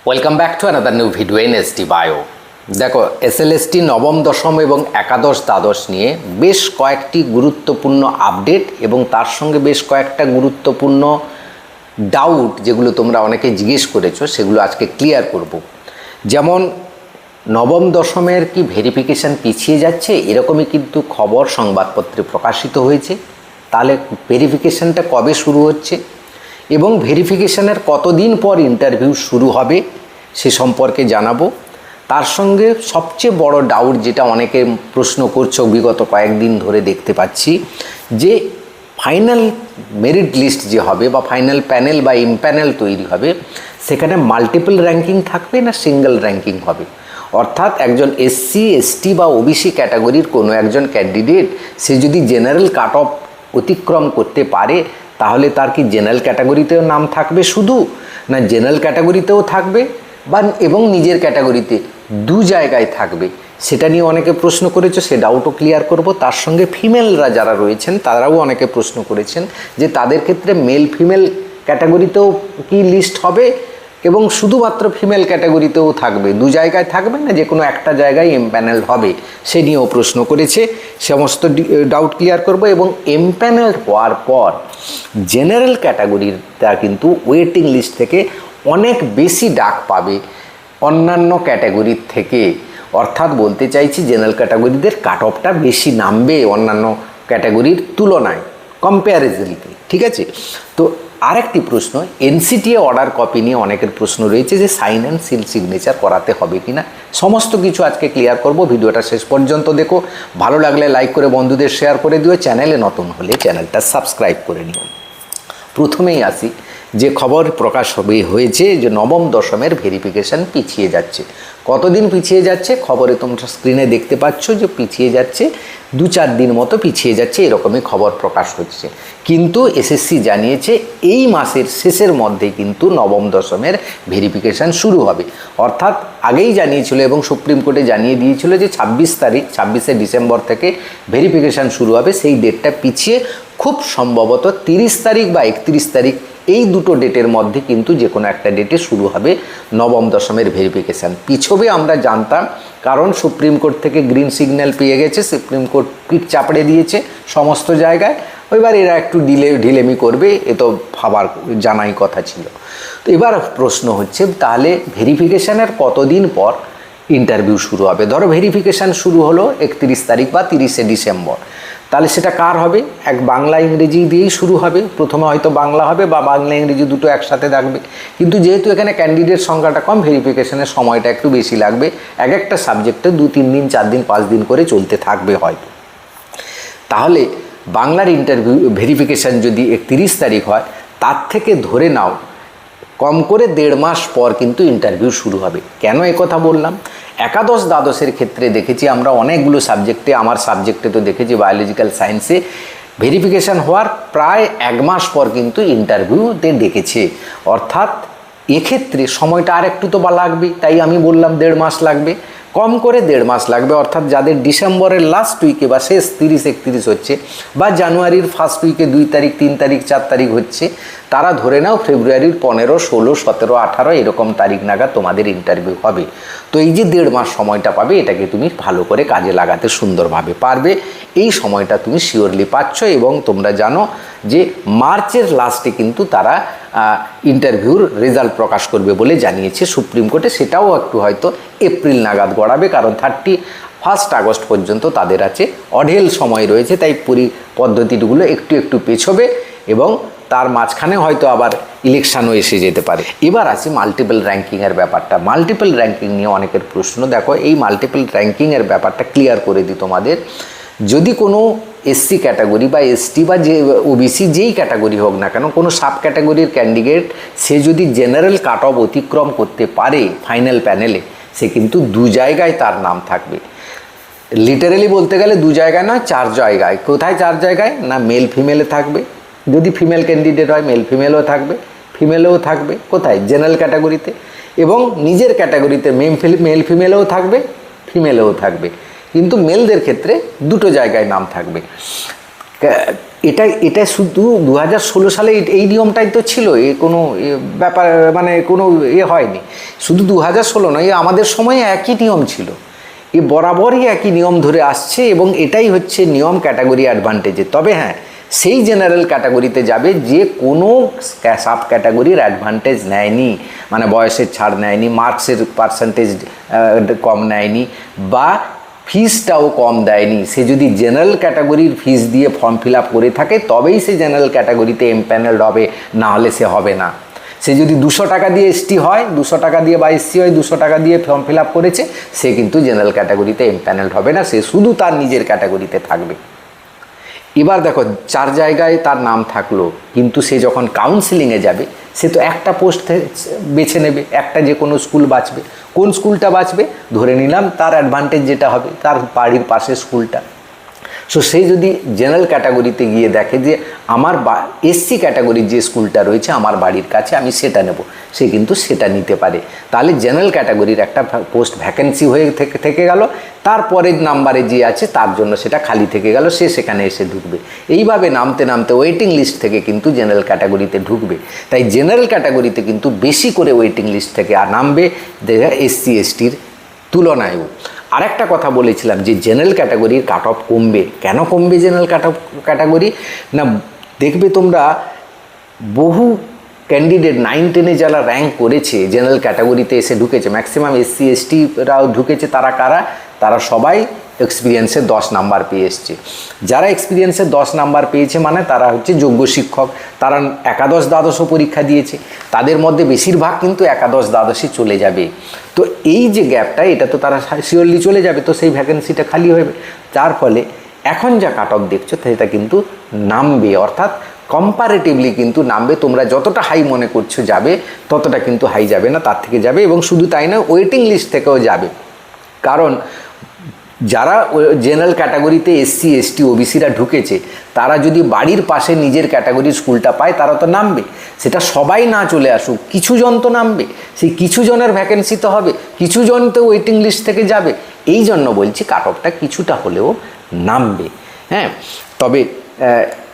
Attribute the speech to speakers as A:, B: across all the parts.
A: Welcome back to another new video in ST bio. দেখো, SLST নবম দশম এবং একাদশ দ্বাদশ নিয়ে বেশ কয়েকটি গুরুত্বপূর্ণ আপডেট এবং তার সঙ্গে বেশ কয়েকটা গুরুত্বপূর্ণ ডাউট যেগুলো তোমরা অনেকে জিজ্ঞেস করেছো সেগুলো আজকে ক্লিয়ার করব। যেমন নবম দশমের কি ভেরিফিকেশান পিছিয়ে যাচ্ছে, এরকমই কিন্তু খবর সংবাদপত্রে প্রকাশিত হয়েছে। তাহলে ভেরিফিকেশানটা কবে শুরু হচ্ছে এবং ভেরিফিকেশানের কতদিন পর ইন্টারভিউ শুরু হবে সে সম্পর্কে জানাবো। তার সঙ্গে সবচেয়ে বড় ডাউট যেটা অনেকে প্রশ্ন করছো বিগত কয়েকদিন ধরে দেখতে পাচ্ছি, যে ফাইনাল মেরিট লিস্ট যে হবে বা ফাইনাল প্যানেল বা ইমপ্যানেল তৈরি হবে, সেখানে মাল্টিপল র্যাঙ্কিং থাকবে না সিঙ্গেল র্যাঙ্কিং হবে। অর্থাৎ একজন এসসি এসটি বা ওবিসি ক্যাটাগরির কোনো একজন ক্যান্ডিডেট সে যদি জেনারেল কাট অফ অতিক্রম করতে পারে, তাহলে তার কি জেনারেল ক্যাটাগরিতেও নাম থাকবে শুধু, না জেনারেল ক্যাটাগরিতেও থাকবে বা এবং নিজের ক্যাটাগরিতে দু জায়গায় থাকবে, সেটা নিয়ে অনেকে প্রশ্ন করেছে। সে ডাউটও ক্লিয়ার করব। তার সঙ্গে ফিমেলরা যারা রয়েছেন তারাও অনেকে প্রশ্ন করেছেন যে তাদের ক্ষেত্রে মেল ফিমেল ক্যাটাগরিতেও কি লিস্ট হবে এবং শুধুমাত্র ফিমেল ক্যাটাগরিতেও থাকবে, দু জায়গায় থাকবে না যে কোনো একটা জায়গায় এমপ্যানেল হবে, সে নিয়েও প্রশ্ন করেছে। সমস্ত ডাউট ক্লিয়ার করব এবং এমপ্যানেল হওয়ার পর জেনারেল ক্যাটাগরিটা কিন্তু ওয়েটিং লিস্ট থেকে অনেক বেশি ডাক পাবে অন্যান্য ক্যাটাগরির থেকে। অর্থাৎ বলতে চাইছি জেনারেল ক্যাটাগরিদের কাট অফটা বেশি নামবে অন্যান্য ক্যাটাগরির তুলনায় কম্প্যারিজনলি। ঠিক আছে, তো আরেকটি প্রশ্ন, এনসিটিএ অর্ডার কপি নিয়ে অনেকের প্রশ্ন রয়েছে যে সাইন অ্যান্ড সিল সিগনেচার করাতে হবে কি না। সমস্ত কিছু আজকে ক্লিয়ার করব। ভিডিওটা শেষ পর্যন্ত দেখো। ভালো লাগলে লাইক করে বন্ধুদের শেয়ার করে দিও। চ্যানেলে নতুন হলে চ্যানেলটা সাবস্ক্রাইব করে নিও। প্রথমেই আসি যে খবর প্রকাশ হয়েছে যে নবম দশমের ভেরিফিকেশান পিছিয়ে যাচ্ছে। কতদিন পিছিয়ে যাচ্ছে খবরে তোমরা স্ক্রিনে দেখতে পাচ্ছ যে পিছিয়ে যাচ্ছে, 2-4 দিন মতো পিছিয়ে যাচ্ছে, এরকমই খবর প্রকাশ হচ্ছে। কিন্তু এসএসসি জানিয়েছে এই মাসের শেষের মধ্যে কিন্তু নবম দশমের ভেরিফিকেশান শুরু হবে। অর্থাৎ আগেই জানিয়েছিল এবং সুপ্রিম কোর্টে জানিয়ে দিয়েছিল যে 26শে ডিসেম্বর থেকে ভেরিফিকেশান শুরু হবে। সেই ডেটটা পিছিয়ে খুব সম্ভবত 30 তারিখ বা 31 তারিখ, এই দুটো ডেটের মধ্যে কিন্তু যে কোনো একটা ডেটে শুরু হবে নবম দশমের ভেরিফিকেশান। পিছবে আমরা জানতাম, কারণ সুপ্রিম কোর্ট থেকে গ্রিন সিগন্যাল পেয়ে গেছে, সুপ্রিম কোর্ট পিঠ চাপড়ে দিয়েছে সমস্ত জায়গায়। এবার এরা একটু ঢিলেমি করবে, এ তো ভাবার জানাই কথা ছিল। তো এবার প্রশ্ন হচ্ছে তাহলে ভেরিফিকেশানের কতদিন পর ইন্টারভিউ শুরু হবে। ধরো ভেরিফিকেশান শুরু হলো 31 তারিখ বা 30শে ডিসেম্বর, তাহলে সেটা কার হবে? এক বাংলা ইংরেজি দিয়েই শুরু হবে। প্রথমে হয়তো বাংলা হবে বা বাংলা ইংরেজি দুটো একসাথে থাকবে। কিন্তু যেহেতু এখানে ক্যান্ডিডেট সংখ্যাটা কম, ভেরিফিকেশনের সময়টা একটু বেশি লাগবে। এক একটা সাবজেক্টে 2-3 দিন 4 দিন 5 দিন করে চলতে থাকবে হয়তো। তাহলে বাংলার ইন্টারভিউ ভেরিফিকেশান যদি 31 তারিখ হয়, তার থেকে ধরে নাও কম করে 1.5 মাস পর কিন্তু ইন্টারভিউ শুরু হবে। কেন একথা বললাম? একাদশ দ্বাদশের ক্ষেত্রে দেখেছি আমরা অনেকগুলো সাবজেক্টে, আমার সাবজেক্টে তো দেখেছি বায়োলজিক্যাল সায়েন্সে ভেরিফিকেশান হওয়ার প্রায় 1 মাস পর কিন্তু ইন্টারভিউতে ডেকেছে। অর্থাৎ এক্ষেত্রে সময়টা আর একটু তো বা লাগবে, তাই আমি বললাম 1.5 মাস লাগবে, কম করে 1.5 মাস লাগবে। অর্থাৎ যাদের ডিসেম্বরের লাস্ট উইকে বা শেষ 30-31 হচ্ছে বা জানুয়ারির ফার্স্ট উইকে 2 তারিখ 3 তারিখ 4 তারিখ হচ্ছে, তারা ধরে নাও ফেব্রুয়ারির 15, 16, 17, 18 এরকম তারিখ নাগাদ তোমাদের ইন্টারভিউ হবে। তো এই যে 1.5 মাস সময়টা পাবে, এটাকে তুমি ভালো করে কাজে লাগাতে সুন্দরভাবে পারবে। এই সময়টা তুমি শিওরলি পাচ্ছ এবং তোমরা জানো যে মার্চের লাস্টে কিন্তু তারা ইন্টারভিউর রেজাল্ট প্রকাশ করবে বলে জানিয়েছে সুপ্রিম কোর্টে। সেটাও একটু হয়তো এপ্রিল নাগাদ গড়াবে, কারণ 31 আগস্ট পর্যন্ত তাদের আছে অঢেল সময় রয়েছে। তাই পদ্ধতিগুলো একটু একটু পেছবে এবং তার মাঝখানে হয়তো আবার ইলেকশানও এসে যেতে পারে। এবার আসি মাল্টিপল র্যাঙ্কিংয়ের ব্যাপারটা। মাল্টিপল র্যাঙ্কিং নিয়ে অনেকের প্রশ্ন। দেখো, এই মাল্টিপল র্যাঙ্কিংয়ের ব্যাপারটা ক্লিয়ার করে দিই তোমাদের। যদি কোনো এসসি ক্যাটাগরি বা এসটি বা যে ওবিসি যেই ক্যাটাগরি হোক না কেন, কোনো সাব ক্যাটাগরির ক্যান্ডিডেট সে যদি জেনারেল কাট অফ অতিক্রম করতে পারে ফাইনাল প্যানেলে, সে কিন্তু 2 জায়গায় তার নাম থাকবে। লিটারেলি বলতে গেলে 2 জায়গায় নয়, 4 জায়গায়। কোথায় 4 জায়গায়? না মেল ফিমেলে থাকবে, যদি ফিমেল ক্যান্ডিডেট হয় মেল ফিমেলও থাকবে, ফিমেলেও থাকবে। কোথায়? জেনারেল ক্যাটাগরিতে। এবং নিজের ক্যাটাগরিতে মেল ফিমেলেও থাকবে, ফিমেলেও থাকবে। কিন্তু মেলদের ক্ষেত্রে 2 জায়গায় নাম থাকবে। এটা শুধু 2016 সালে এই নিয়মটাই তো ছিল, কোনো ব্যাপার মানে কোনো হয়নি। শুধু 2016 নয়, আমাদের সময়ে একই নিয়ম ছিল, বরাবরই একই নিয়ম ধরে আসছে এবং এটাই হচ্ছে নিয়ম ক্যাটাগরি অ্যাডভান্টেজে। তবে হ্যাঁ, সেই জেনারেল ক্যাটাগরিতে যাবে যে কোনো সাব ক্যাটাগরির অ্যাডভান্টেজ নেয়নি, মানে বয়সের ছাড় নেয়নি, মার্কসের পার্সেন্টেজ কম নেয়নি বা ফিসটাও কম দেয়নি। সে যদি জেনারেল ক্যাটাগরির ফিস দিয়ে ফর্ম ফিল আপ করে থাকে তবেই সে জেনারেল ক্যাটাগরিতে এমপ্যানেলড হবে, না হলে সে হবে না। সে যদি 200 টাকা দিয়ে এসটি হয়, 200 টাকা দিয়ে বা এসসি হয়, 200 টাকা দিয়ে ফর্ম ফিল আপ করেছে, সে কিন্তু জেনারেল ক্যাটাগরিতে এমপ্যানেলড হবে না, সে শুধু তার নিজের ক্যাটাগরিতে থাকবে। এবার দেখো, 4 জায়গায় তার নাম থাকলো, কিন্তু সে যখন কাউন্সিলিংয়ে যাবে সে তো একটা পোস্ট বেছে নেবে, একটা যে কোনো স্কুল বাঁচবে। কোন স্কুলটা বাঁচবে? ধরে নিলাম তার অ্যাডভান্টেজ যেটা হবে তার বাড়ির পাশে স্কুলটা। সো সেই যদি জেনারেল ক্যাটাগরিতে গিয়ে দেখে যে আমার এসসি ক্যাটাগরির যে স্কুলটা রয়েছে আমার বাড়ির কাছে, আমি সেটা নেব, সে কিন্তু সেটা নিতে পারে। তাহলে জেনারেল ক্যাটাগরির একটা পোস্ট ভ্যাকেন্সি হয়ে থেকে গেল, তারপরের নাম্বারে যে আছে তার জন্য সেটা খালি থেকে গেল, সে সেখানে এসে ঢুকবে। এইভাবে নামতে নামতে ওয়েটিং লিস্ট থেকে কিন্তু জেনারেল ক্যাটাগরিতে ঢুকবে। তাই জেনারেল ক্যাটাগরিতে কিন্তু বেশি করে ওয়েটিং লিস্ট থেকে নামবে এসসি এসটির তুলনায়ও। আরেকটা কথা বলেছিলাম যে জেনারেল ক্যাটাগরির কাট অফ কমবে। কেন কমবে জেনারেল ক্যাটাগরি? না, দেখবে তোমরা বহু ক্যান্ডিডেট 9-10-এ যারা র্যাঙ্ক করেছে জেনারেল ক্যাটাগরিতে এসে ঢুকেছে, ম্যাক্সিমাম এসসি এসটিরাও ঢুকেছে, তারা কারা? তারা সবাই এক্সপিরিয়েন্সে 10 নাম্বার পেয়ে এসছে। যারা এক্সপিরিয়েন্সে 10 নাম্বার পেয়েছে মানে তারা হচ্ছে যোগ্য শিক্ষক, তারা একাদশ দ্বাদশও পরীক্ষা দিয়েছে, তাদের মধ্যে বেশিরভাগ কিন্তু একাদশ দ্বাদশে চলে যাবে। তো এই যে গ্যাপটা, এটা তো তারা শিওরলি চলে যাবে, তো সেই ভ্যাকেন্সিটা খালি হবে। তার ফলে এখন যা কাট অফ দেখছো সেটা কিন্তু নামবে, অর্থাৎ কম্পারেটিভলি কিন্তু নামবে। তোমরা যতটা হাই মনে করছো যাবে, ততটা কিন্তু হাই যাবে না, তার থেকে যাবে। এবং শুধু তাই না, ওয়েটিং লিস্ট থেকেও যাবে। কারণ যারা জেনারেল ক্যাটাগরিতে এসসি এসটি ওবিসিরা ঢুকেছে, তারা যদি বাড়ির পাশে নিজের ক্যাটাগরির স্কুলটা পায় তারা তো নামবে। সেটা সবাই না চলে আসুক, কিছু জন তো নামবে, সেই কিছু জনের ভ্যাকেন্সি তো হবে, কিছু জন তো ওয়েটিং লিস্ট থেকে যাবে। এই জন্য বলছি কাট অফটা কিছুটা হলেও নামবে। হ্যাঁ, তবে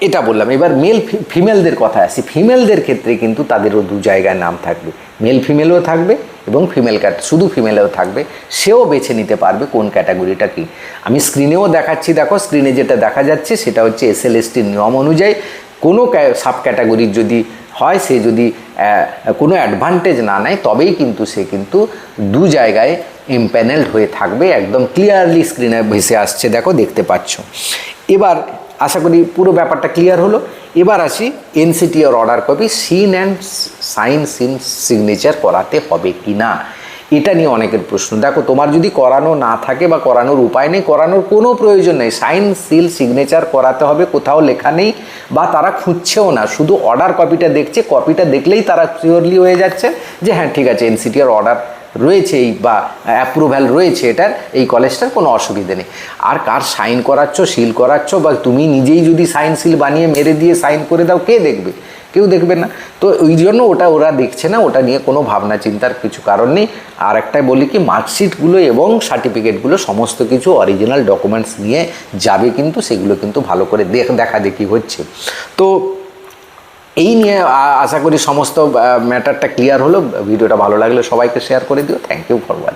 A: এটা বললাম। এবার মেল ফিমেলদের কথা আসি। ফিমেলদের ক্ষেত্রে কিন্তু তাদেরও 2 জায়গায় নাম থাকবে, মেল ফিমেলও থাকবে এবং শুধু ফিমেলও থাকবে। সেও বেছে নিতে পারবে কোন ক্যাটাগরিটা কি। আমি স্ক্রিনেও দেখাচ্ছি, দেখো স্ক্রিনে যেটা দেখা যাচ্ছে সেটা হচ্ছে এসএলএসটির নিয়ম অনুযায়ী কোনো সাব ক্যাটাগরির যদি হয়, সে যদি কোনো অ্যাডভান্টেজ না নেয় তবেই কিন্তু সে কিন্তু 2 জায়গায় এমপ্যানেলড হয়ে থাকবে। একদম ক্লিয়ারলি স্ক্রিনে ভেসে আসছে, দেখো দেখতে পাচ্ছ। এবার আশা করি পুরো ব্যাপারটা ক্লিয়ার হলো। এবার আসি এনসিটি আর order copy seen and sign signature করাতে হবে কি না, এটা নিয়ে অনেকের প্রশ্ন। দেখো, তোমার যদি করানো না থাকে বা করানোর উপায় নেই, করানোর কোনো প্রয়োজন নেই। সাইন সিল সিগনেচার করাতে হবে কোথাও লেখা নেই, বা তারা খুঁজছেও না, শুধু অর্ডার কপিটা দেখছে। কপিটা দেখলেই তারা শিওরলি হয়ে যাচ্ছে যে হ্যাঁ ঠিক আছে, এনসিটি আর অর্ডার রয়েছে বা অ্যাপ্রুভ্যাল রয়েছে, এটার এই কলেজটার কোনো অসুবিধে নেই। আর কার সাইন করাচ্ছ, সিল করাচ্ছ, বা তুমি নিজেই যদি সাইন সিল বানিয়ে মেরে দিয়ে সাইন করে দাও, কে দেখবে? কেউ দেখবে না। তো ওই জন্য ওরা দেখছে না, ওটা নিয়ে কোনো ভাবনা চিন্তার কিছু কারণ নেই। আর একটাই বলি কি, মার্কশিটগুলো এবং সার্টিফিকেটগুলো সমস্ত কিছু অরিজিনাল ডকুমেন্টস নিয়ে যাবে, কিন্তু সেগুলো কিন্তু ভালো করে দেখা দেখি হচ্ছে। তো এই নিয়ে আশা করি সমস্ত ম্যাটারটা ক্লিয়ার হলো। ভিডিওটা ভালো লাগলে সবাইকে শেয়ার করে দিও। Thank you for watching.